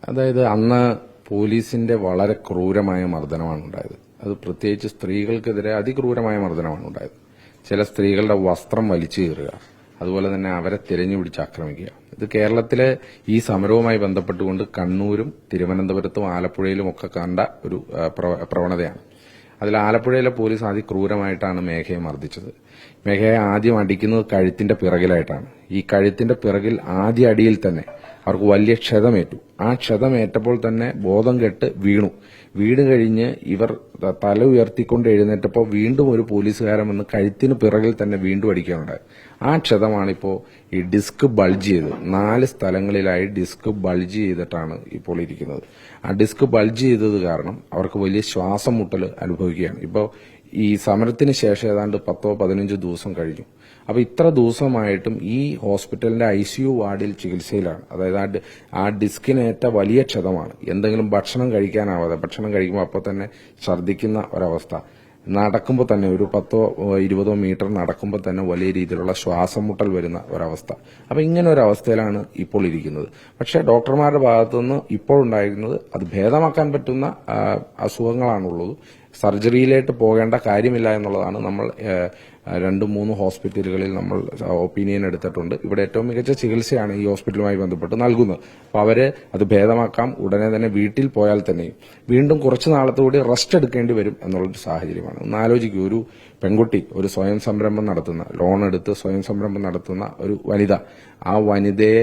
അതായത് അന്ന് പോലീസിന്റെ വളരെ ക്രൂരമായ മർദ്ദനമാണ് ഉണ്ടായത്. അത് പ്രത്യേകിച്ച് സ്ത്രീകൾക്കെതിരെ അതിക്രൂരമായ മർദ്ദനമാണ് ഉണ്ടായത്. ചില സ്ത്രീകളുടെ വസ്ത്രം വലിച്ചു കീറുക, അതുപോലെ തന്നെ അവരെ തിരഞ്ഞുപിടിച്ച് ആക്രമിക്കുക. ഇത് കേരളത്തിലെ ഈ സമരവുമായി ബന്ധപ്പെട്ടുകൊണ്ട് കണ്ണൂരും തിരുവനന്തപുരത്തും ആലപ്പുഴയിലും ഒക്കെ കണ്ട ഒരു പ്രവണതയാണ്. അതിൽ ആലപ്പുഴയിലെ പോലീസ് അതിക്രൂരമായിട്ടാണ് മേഘയെ മർദ്ദിച്ചത്. മേഘയെ ആദ്യം അടിക്കുന്നത് കഴുത്തിന്റെ പിറകിലായിട്ടാണ്. ഈ കഴുത്തിന്റെ പിറകിൽ ആദ്യ അടിയിൽ തന്നെ അവർക്ക് വലിയ ക്ഷതമേറ്റു. ആ ക്ഷതമേറ്റപ്പോൾ തന്നെ ബോധം കെട്ട് വീണ് കഴിഞ്ഞ് ഇവർ തല ഉയർത്തിക്കൊണ്ട് എഴുന്നേറ്റപ്പോൾ വീണ്ടും ഒരു പോലീസുകാരൻ വന്ന് കഴുത്തിന് പിറകിൽ തന്നെ വീണ്ടും അടിക്കാനുണ്ടായത്. ആ ക്ഷതമാണിപ്പോൾ ഈ ഡിസ്ക് ബൾജ് ചെയ്ത് 4 സ്ഥലങ്ങളിലായി ഡിസ്ക് ബൾജ് ചെയ്തിട്ടാണ് ഇപ്പോൾ ഇരിക്കുന്നത്. ആ ഡിസ്ക് ബൾജ് ചെയ്തത് കാരണം അവർക്ക് വലിയ ശ്വാസം മുട്ടൽ അനുഭവിക്കുകയാണ്. ഇപ്പോൾ ഈ സമരത്തിന് ശേഷം ഏതാണ്ട് 10-15 ദിവസം കഴിഞ്ഞു. അപ്പൊ ഇത്ര ദിവസമായിട്ടും ഈ ഹോസ്പിറ്റലിന്റെ ICU വാർഡിൽ ചികിത്സയിലാണ്. അതായത് ആ ഡിസ്കിനേറ്റ വലിയ ക്ഷതമാണ്. എന്തെങ്കിലും ഭക്ഷണം കഴിക്കാനാവാതെ, ഭക്ഷണം കഴിക്കുമ്പോൾ അപ്പോൾ തന്നെ ഛർദ്ദിക്കുന്ന ഒരവസ്ഥ, നടക്കുമ്പോൾ തന്നെ ഒരു 10-20 മീറ്റർ നടക്കുമ്പോൾ തന്നെ വലിയ രീതിയിലുള്ള ശ്വാസം മുട്ടൽ വരുന്ന ഒരവസ്ഥ. അപ്പൊ ഇങ്ങനെ ഒരു അവസ്ഥയിലാണ് ഇപ്പോൾ ഇരിക്കുന്നത്. പക്ഷേ ഡോക്ടർമാരുടെ ഭാഗത്തുനിന്ന് ഇപ്പോൾ ഉണ്ടായിരുന്നത് അത് ഭേദമാക്കാൻ പറ്റുന്ന അസുഖങ്ങളാണുള്ളത്, സർജറിയിലേക്ക് പോകേണ്ട കാര്യമില്ല എന്നുള്ളതാണ്. നമ്മൾ 2-3 ഹോസ്പിറ്റലുകളിൽ നമ്മൾ ഒപ്പീനിയൻ എടുത്തിട്ടുണ്ട്. ഇവിടെ ഏറ്റവും മികച്ച ചികിത്സയാണ് ഈ ഹോസ്പിറ്റലുമായി ബന്ധപ്പെട്ട് നൽകുന്നത്. അപ്പോൾ അവര് അത് ഭേദമാക്കാം, ഉടനെ തന്നെ വീട്ടിൽ പോയാൽ തന്നെയും വീണ്ടും കുറച്ചു നാളത്തുകൂടി റെസ്റ്റ് എടുക്കേണ്ടി വരും എന്നുള്ളൊരു സാഹചര്യമാണ്. ഒന്ന് ആലോചിക്കൂ, ഒരു പെൺകുട്ടി ഒരു സ്വയം സംരംഭം നടത്തുന്ന, ലോൺ എടുത്ത് സ്വയം സംരംഭം നടത്തുന്ന ഒരു വനിത, ആ വനിതയെ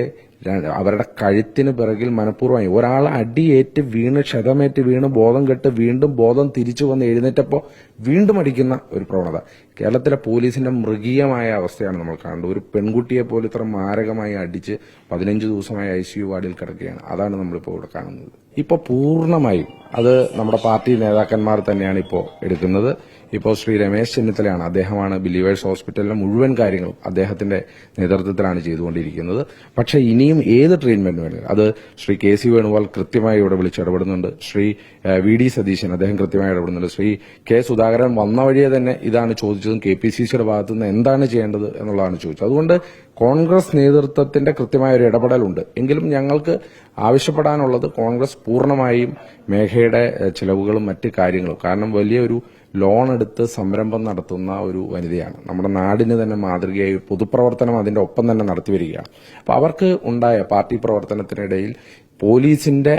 അവരുടെ കഴുത്തിന് പിറകിൽ മനഃപൂർവ്വമായി ഒരാൾ അടിയേറ്റ് വീണ്, ക്ഷതമേറ്റ് വീണ്, ബോധം കെട്ട് വീണ്ടും ബോധം തിരിച്ചു വന്ന് എഴുന്നേറ്റപ്പോൾ വീണ്ടും അടിക്കുന്ന ഒരു പ്രവണത. കേരളത്തിലെ പോലീസിന്റെ മൃഗീയമായ അവസ്ഥയാണ് നമ്മൾ കാണുന്നത്. ഒരു പെൺകുട്ടിയെ പോലും ഇത്ര മാരകമായി അടിച്ച് 15 ദിവസമായി ICU വാർഡിൽ കിടക്കുകയാണ്. അതാണ് നമ്മളിപ്പോൾ ഇവിടെ കാണുന്നത്. ഇപ്പോൾ പൂർണ്ണമായും അത് നമ്മുടെ പാർട്ടി നേതാക്കന്മാർ തന്നെയാണ് ഇപ്പോൾ എടുക്കുന്നത്. ഇപ്പോൾ ശ്രീ രമേശ് ചെന്നിത്തലയാണ്, അദ്ദേഹമാണ് ബിലീവേഴ്സ് ഹോസ്പിറ്റലിലെ മുഴുവൻ കാര്യങ്ങളും അദ്ദേഹത്തിന്റെ നേതൃത്വത്തിലാണ് ചെയ്തുകൊണ്ടിരിക്കുന്നത്. പക്ഷേ ഇനിയും ഏത് ട്രീറ്റ്മെന്റ് വേണമെങ്കിലും അത് ശ്രീ KC വേണുഗോപാൽ കൃത്യമായി ഇവിടെ വിളിച്ചിടപെടുന്നുണ്ട്. ശ്രീ VD സതീശൻ അദ്ദേഹം കൃത്യമായി ഇടപെടുന്നുണ്ട്. ശ്രീ K സുധാകരൻ വന്ന വഴിയെ തന്നെ ഇതാണ് ചോദിച്ചതും KPCCയുടെ ഭാഗത്തുനിന്ന് എന്താണ് ചെയ്യേണ്ടത് എന്നുള്ളതാണ് ചോദിച്ചത്. അതുകൊണ്ട് കോൺഗ്രസ് നേതൃത്വത്തിന്റെ കൃത്യമായ ഒരു ഇടപെടലുണ്ട്. എങ്കിലും ഞങ്ങൾക്ക് ആവശ്യപ്പെടാനുള്ളത് കോൺഗ്രസ് പൂർണ്ണമായും മേഘയുടെ ചിലവുകളും മറ്റ് കാര്യങ്ങളും, കാരണം വലിയൊരു ലോൺ എടുത്ത് സംരംഭം നടത്തുന്ന ഒരു വനിതയാണ്, നമ്മുടെ നാടിന് തന്നെ മാതൃകയായി പൊതുപ്രവർത്തനം അതിന്റെ ഒപ്പം തന്നെ നടത്തിവരികയാണ്. അപ്പൊ അവർക്ക് ഉണ്ടായ പാർട്ടി പ്രവർത്തനത്തിനിടയിൽ പോലീസിന്റെ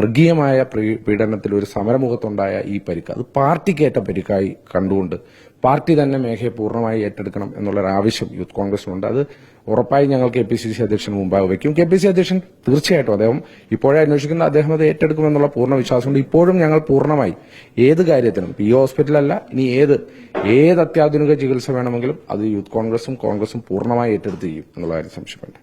മൃഗീയമായ പീഡനത്തിൽ ഒരു സമരമുഖത്തുണ്ടായ ഈ പരിക്ക് അത് പാർട്ടിക്കേറ്റ പരിക്കായി കണ്ടുകൊണ്ട് പാർട്ടി തന്നെ മേഘയെ പൂർണ്ണമായി ഏറ്റെടുക്കണം എന്നുള്ളൊരാവശ്യം യൂത്ത് കോൺഗ്രസിനുണ്ട്. അത് ഉറപ്പായി ഞങ്ങൾ KPCC അധ്യക്ഷന് മുമ്പാകെ വയ്ക്കും. KPCC അധ്യക്ഷൻ തീർച്ചയായിട്ടും അദ്ദേഹം ഇപ്പോഴേ അന്വേഷിക്കുന്ന അദ്ദേഹം അത് ഏറ്റെടുക്കുമെന്നുള്ള പൂർണ്ണ വിശ്വാസമുണ്ട്. ഇപ്പോഴും ഞങ്ങൾ പൂർണ്ണമായി ഏത് കാര്യത്തിനും, ഈ ഹോസ്പിറ്റലല്ല ഇനി ഏത് അത്യാധുനിക ചികിത്സ വേണമെങ്കിലും അത് യൂത്ത് കോൺഗ്രസും പൂർണ്ണമായി ഏറ്റെടുത്ത് ചെയ്യും എന്നുള്ള കാര്യം സംശയമുണ്ട്.